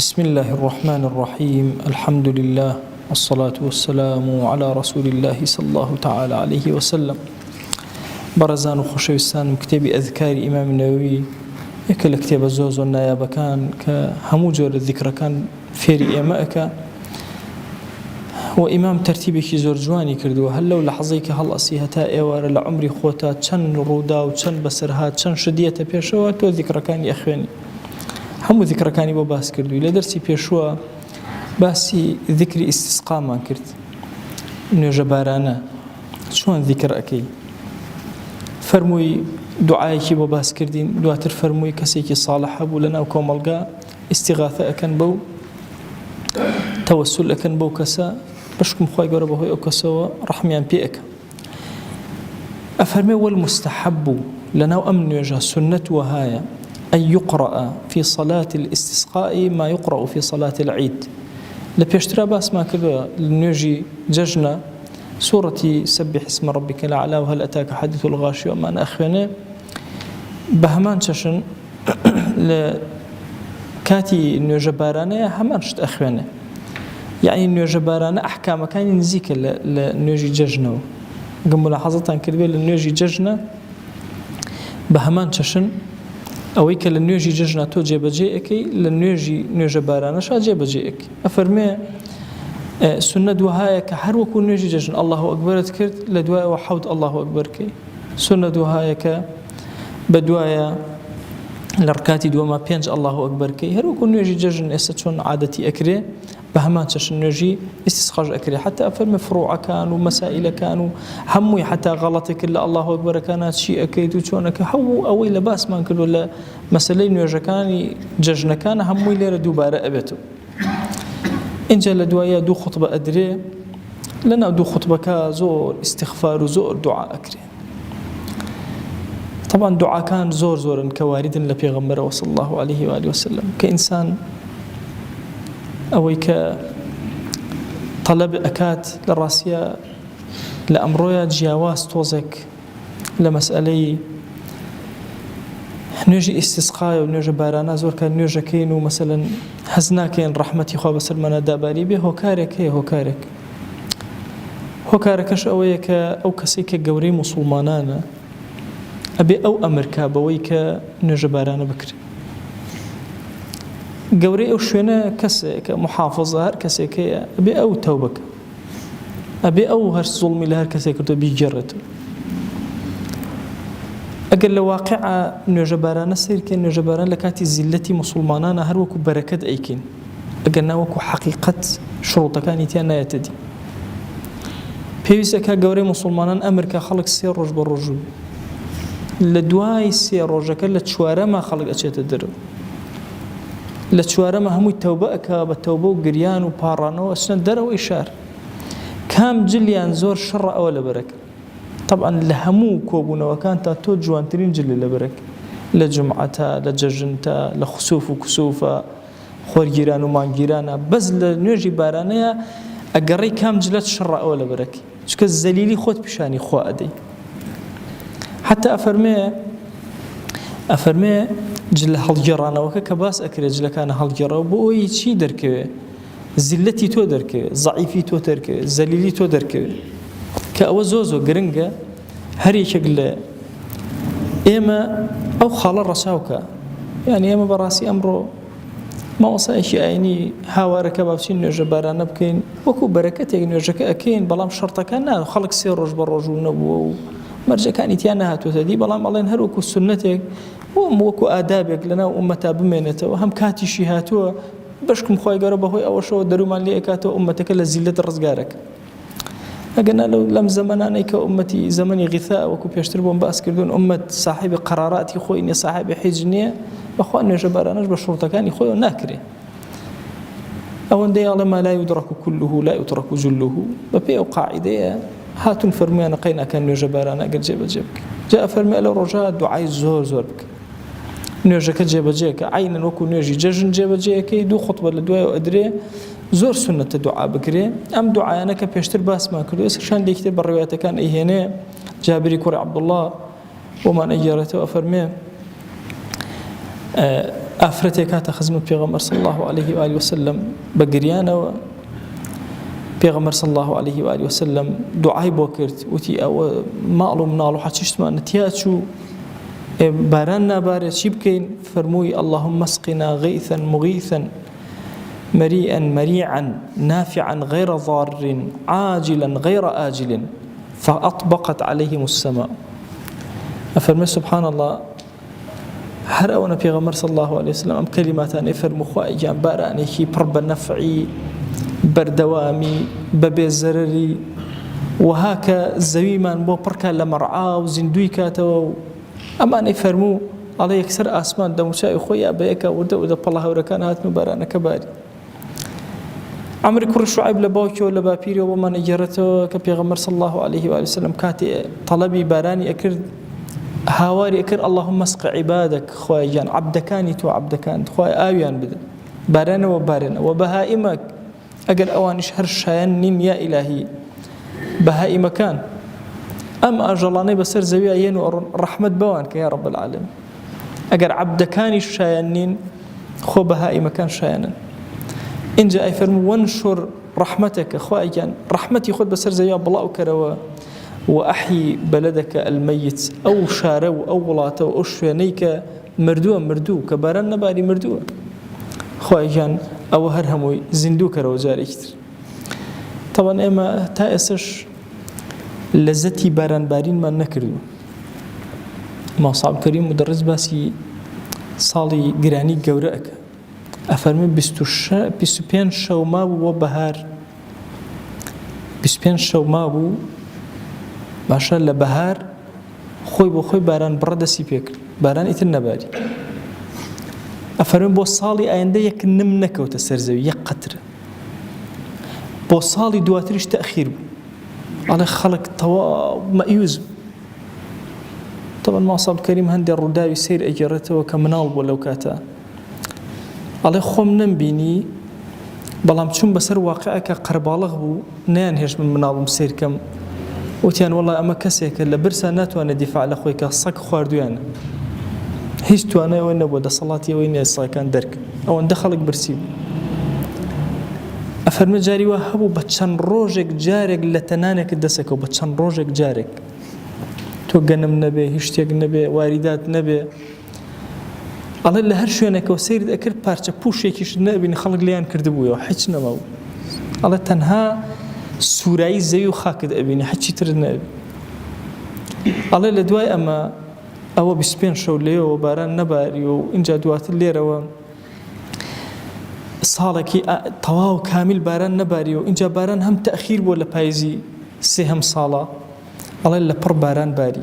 بسم الله الرحمن الرحيم الحمد لله والصلاة والسلام على رسول الله صلى الله تعالى عليه وسلم. برزان وخشوستان كتاب أذكار إمام النووي يكل كتاب زوز والنيابة كان كهمو جور الذكر كان فيري إمائك وإمام ترتيبك زور جواني كردو هل لو لحظيك هل أصيهتا إيوار لعمري خوتا چن رودا و چن بسرها چن شدية بيشوا تو ذكر كان يأخواني همو ذكر كاني بو باس كردو إلا درسي بيشوا باسي ذكر استسقاء ما كرد إنه جبارانا شوان ذكر أكي فرموي دعايكي بو باس كردين دواتر فرموي كسيكي صالح أبو لنا وكوملقا استغاثة أكن بو توسل أكن بو كسا بشكم خواهي قربه هو كسا رحميان بيئك أفرمي والمستحب لنا وأمن يجه سنة وهاية أن يقرأ في صلاة الاستسقاء ما يقرأ في صلاة العيد لبيشترى باس ما كذا لنيجي ججنا سورة سبح اسم ربك الأعلى وهل أتاك حديث الغاشية وما أنا أخواني بهمان ششن لكاتي نيجي بارانا همان شت أخواني يعني نيجي بارانا أحكام كان نزيك لنيجي ججنا قم ملاحظة كذبة لنيجي ججنا بهمان ششن أويك لنيجي ججنا تو جيبجيك لنيجي بارانا شا جيبجيك أفرمي سنة دعاء كحر وكون نيجي ججن الله أكبر تكرت لدعاء وحود الله أكبر كي سنة دعاء بدعاء لركاتي دوا ما بينج الله أكبر كي هر وكون نيجي ججن إستشون عادتي أكري بهمان تشن نيجي استسخاج أكري حتى أفرمي فروع كانوا مسائل كانوا همي حتى غلطك إلا الله أكبر كانت شيء أكيد وشونك هو أوي لباس ما نقول ولا مسألة نيجي كاني ججنا كان همي ليرة دوبارة أبته إن جل دوايا دو خطبة أدري لنا دو خطبة كزور استغفار وزور دعاء أكري طبعا دعاء كان زور كوارد لبيغمبر وصلى الله عليه وآله وسلم كإنسان أويك طلب أكاد للراسية لأمرويا جياواز توزك لمسألة نيجي استسقاء ونيجي بارانا زور كان نيجي كينو مثلا حزنا كين رحمتي خواه بسلمنا داباري به هوكاركش أويك أو كسيك قوري مسلمانانا أبي أو أمريكا بويك نيجي بارانا بكري قوري أو شوينة كسيك محافظة هر كسيك أبي أو توبك أبي أو هر ظلمي لهر كسيك بيجرته أقل واقع نجباران سير كان نجباران لكاتي زلتي مسلمانان هر وكو بركة أيكين أقلنا وكو حقيقة شروط كانت أنا يتدي بيوسكا قوري مسلمانان أمريكا خلق سير رج بالرجل لدواي سير رجك لتشوارا ما خلق أشياء تدر لتشوارا ما همو التوبة أكا بالتوبة وقريان وبارانو أسنان در وإشار كام جليان زور شر أول بركة طبعا لهمو كوبونا وكانت تو جوانترين جلي لبرك لجمعتا لججنتا لخسوف وكسوفا خور جيران ومان جيرانا بس لنيجي بارانيا أقري كام جلت شر أولا برك شكا الزليلي خوت بشاني خوا أدي حتى أفرمي جل هالجرانا وكا كباس أكري جل كان هالجرا وبوي شي دركوي زلتي تو دركوي ضعيفي تو دركوي زليلي تو دركوي كأو زوزو قرنقة هري شكل إما أو خال الرساوكا يعني إما براسي أمره ما وصل شيء يعني هاورك بابسين نجبارنا بكين وكو بركتي نجك أكين بلام شرطة كان خلق سير رج بالرجل نبو مرجع كان يتيانا هاتوتدي بلام الله ينهر وكو سنتك وكو آدابك لنا أمتا بمينته وهم كاتي شيهاتو بشكم خواهي قربه هو أول شو درومان لي أكاتو أمتك لزيلة الرزقارك أقولنا لو لم زماناني كأمتي زمني غثاء وكو بيشتربون بأس كردون أمة صاحب قرارات يخويني صاحب حجنية وأخواني جبارانش بشرطة كان يخوي وناكري أو أن دي ما لا يدرك كله لا يترك جله ببيع قاعدة هاتون فرمي أنا قينا كان جبارانا قد جيبك جاء فرمي له رجاء دعاء زور بك نيجك جيبك عينا وكو نيجي ججن جيبك دو خطبة لدواء وأدري زور سنة الدعاء بكري أم دعاء أنا كبيشتر باس ما كله شان دي كتير بالروايات كان هنا جابري كوري عبد الله وما نجرته وفرمي ئافرەتێک هاتە خزمەت پێغەمبەر صلی الله عليه وآله وسلم بەگریانەوە پێغەمبەر صلی الله عليه وآله وسلم دوعای بۆ کرد وتی ئەوە ماڵ و مناڵ و حەچیشتمان نەتیا چوو باران نابارێت چی بکەین فەرمووی اللهم اسقنا غيثا مغيثا مريئا مريعا نافعا غير ضار عاجلا غير آجل فأطبقت عليهم السماء أفرمي سبحان الله هر أونا پیغمبر صلى الله عليه وسلم أم كلماتان فرمو خواهجان بارانيكي برب نفعي بردوامي ببي زرري وهاك زويمان بو بركا لمرعا وزندوي كاتو أما فرمو على يكسر آسمان دموشاي خويا بيكا ودا بالله وركان هاتنو بارانا كباري عمري كل شعيب لباوكي ولا بابيري وما نجرته كبيغمبر صلى الله عليه وآله وسلم كاتي طلبي باراني أكرد هاواري أكر اللهم اسق عبادك خوايجان عبدكاني تو عبدكان خواي آويان بدا بارنا وبارنا وبهائمك أقل أوانش هرشاين نين يا إلهي بهائم كان أما أجلاني بسر زويا ينو رحمة بوانك يا رب العالمين أقل عبدكاني شاينين خو بهائم كان شاينا إن جاء فرمو وانشر رحمتك خوايجان رحمتي خد بسر زويا بلا وكروا وأحيي بلدك الميت أو شارو أو ولاته أو شوانيك مردو كباران نباري مردو خواهجان أو هرهموي زندوك روجاري كتر طبعا إما تائسش لذتي باران بارين ما نكردو ما صعب كريم مدرس باسي صالي قراني قورأك أفرمي بستوبين شو مابو وبهار بستوبين شو مابو باشا لبهار خوي بو خوي باران بردسي بيك باران إتر نباري أفرمي بو صالي آينده يك نم نكوت السرزوي يك قطر بو صالي دواتريش تأخير بو على خلق مأيوز طبعا ما صاب الكريم هندي الرداوي سير أجرته وكمنال بولو كاتا على خوم نمبيني بلام چون بسر واقعك قربالغ بو نيانهش من منال مسير كم وتيان والله أما كسيك لبرسا ناتوانا دفاع لخويك صك خواردويانا هيش توانا وين نبودا صلاتي وين يسا كان درك أو اندخلك برسيب أفرمي جاري وهبو بچان روجك جارك لتنانك دسك وبچان روجك جارك توقنم نبي هشتيق نبي واردات نبي الله اللي هرشوينك وسيرد أكرد بارچة بوشيكيش نبي نخلق ليان كردبويا وحيش نمو الله تنها سوري زيو خاكد أبيني حتى ترنا أبي الله لدواي أما أو بسبين شو ليو وباران نباري وإنجا دوات الليرة و صالكي طواو كامل باران نباري وإنجا باران هم تأخير ولا بايزي سهم صالة الله اللي بر باران باري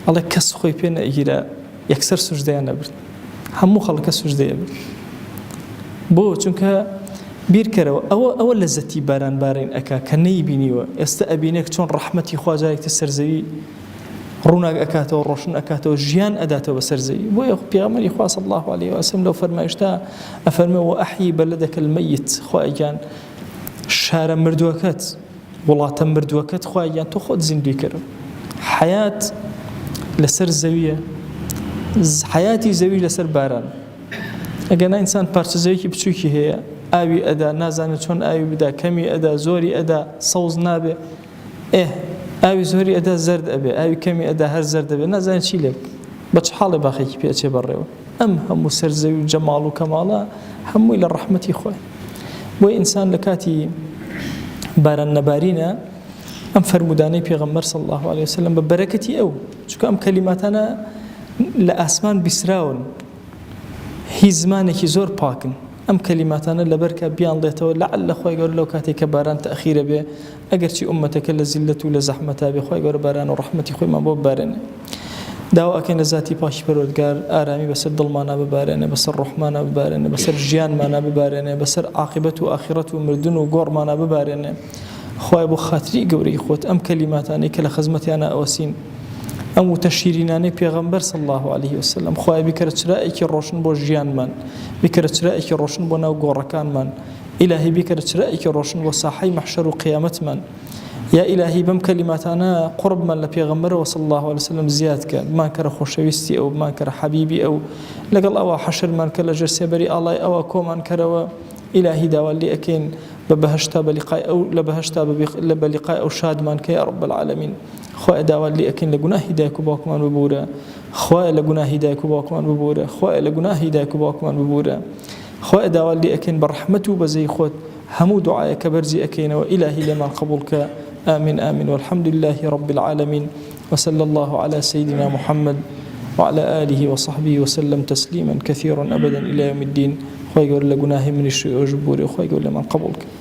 الله كس خوي بين أجيرا يكسر سجدة نبرد همو خلق سجدة نبرد بو چونك بیر کرو او لذتی باران بارین اکا کنی بینیو استابینک چون رحمتی خواجایک تسرزوی روناق اکاتو روشن اکاتو جیان اداتو بسرزوی بو يا پیغمبر خوا صلی الله علیه و سلم لو فرمایشتا افرمی و احیی بلدک المیت خواجان شار مردوکت ولات مردوکت خواجان تو خود زندگی کرو حیات لسر زویه حیاتی زوی لسر باران اگر انسان پارچه زوی کی بچوکی هيا آوي أدا نازانه چون آوي بدا كمي أدا زوري أدا صوز نابه آوي زوري أدا زرد أبي آوي كمي أدا هر زرد أبي نازانه چي لك بچ حالي باقي كي بيأچه بريو همو سرزوي وجمال وكمالا همو إلى الرحمة خواه بو إنسان لكاتي باران نبارينا أم فرموداني پیغمبر صلى الله عليه وسلم ببركتي أو چونك أم كلماتنا لأسمان بسراون هي زمانكي زور باكن أم كلماتنا لبركة بيان ضيته لعل خوي يقول لو كاتك باران تأخير به أجرتي أمتك لزلة ولزحمتها بخوي يقول باران ورحمتي خوي ما بوب بارن داو أكين ذاتي باش برودقار آرامي بس الضل ما ناب بارن بس الروح ما ناب بارن بس الجيان ما ناب بارن بس عاقبته آخرته مردن وقور ما ناب بارن خوي أبو خاطري قوري خوت أم كلماتنا كلا خزمتي أنا أوسين أم تشيريناني پیغمبر صلى الله عليه وسلم خواه بكرت رأيك روشن بو جيان من بكرت رأيك روشن بو ناو قوركان من إلهي بكرت رأيك روشن بو ساحي محشر وقيامت من يا إلهي بم كلماتنا قرب من لبيغمبر وصلى الله عليه وسلم زيادك ما كره خوشويستي أو ما كره حبيبي أو لقل أو حشر من كلا جرسيبري الله أو كومان كروا إلهي داوالي أكين ببهشتا بلقاء أو لبهشتا بلقاء أو شاد من كي يا رب العالمين خواء داوالي أكين لقناه هدايك باكمان ببورا خواء لقناه هدايك باكمان ببورا خواء لقناه هدايك باكمان ببورا خواء داوالي أكين برحمته بزي خود همو دعاءك برزي أكين وإلهي لمن قبولك آمين آمين والحمد لله رب العالمين وصلى الله على سيدنا محمد وعلى آله وصحبه وسلم تسليما كثيرا أبدا إلى يوم الدين خوي يقول لقناه من الشيء وجبوري خوي يقول لمن قبولك